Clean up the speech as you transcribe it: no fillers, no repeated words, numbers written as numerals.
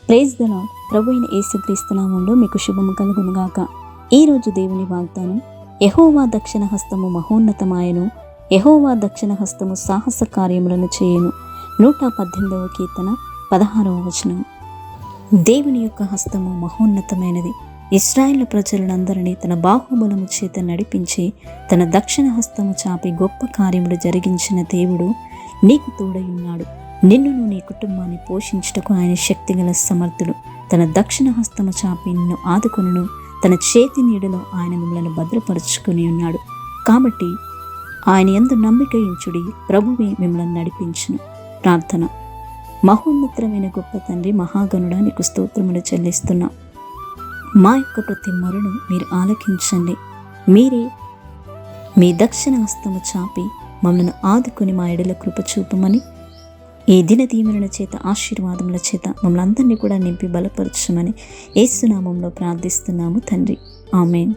Praise the lord. ప్రభు అయిన యేసుక్రీస్తు నామములో మీకు శుభము కలుగునుగాక. ఈరోజు దేవుని వాగ్దానం, యెహోవా దక్షిణ హస్తము మహోన్నతమాయను, యెహోవా దక్షిణ హస్తము సాహస కార్యములను చేయును. 118వ కీర్తన 16వ వచనం. దేవుని యొక్క హస్తము మహోన్నతమైనది. ఇశ్రాయేలు ప్రజలందరినీ తన బాహుబలము చేత నడిపించి తన దక్షిణ హస్తము చాపి గొప్ప కార్యములు జరిగించిన దేవుడు నీకు తోడై ఉన్నాడు. నిన్నును నీ కుటుంబాన్ని పోషించుటకు ఆయన శక్తిగల సమర్థుడు. తన దక్షిణ హస్తము చాపి నిన్ను ఆదుకొనును. తన చేతి నీడలో ఆయన మిమ్మల్ని భద్రపరుచుకుని ఉన్నాడు. కాబట్టి ఆయన యందు నమ్మిక ఉంచుడి, ప్రభువే మిమ్మల్ని నడిపించును. ప్రార్థన. మహోన్నతమైన గొప్ప తండ్రి, మహాగణుడా, నీకు స్తోత్రములు చెల్లిస్తున్నా. మా యొక్క ప్రతి మొరను మీరు ఆలకించండి. మీరే మీ దక్షిణ హస్తము చాపి మమ్మల్ని ఆదుకుని మా ఎడల కృప చూపమని, ఈ దిన దీవెనల చేత, ఆశీర్వాదముల చేత మమ్మల్ని అందరినీ కూడా నింపి బలపరచమని యేసు నామములో ప్రార్థిస్తున్నాము తండ్రి. ఆమేన్.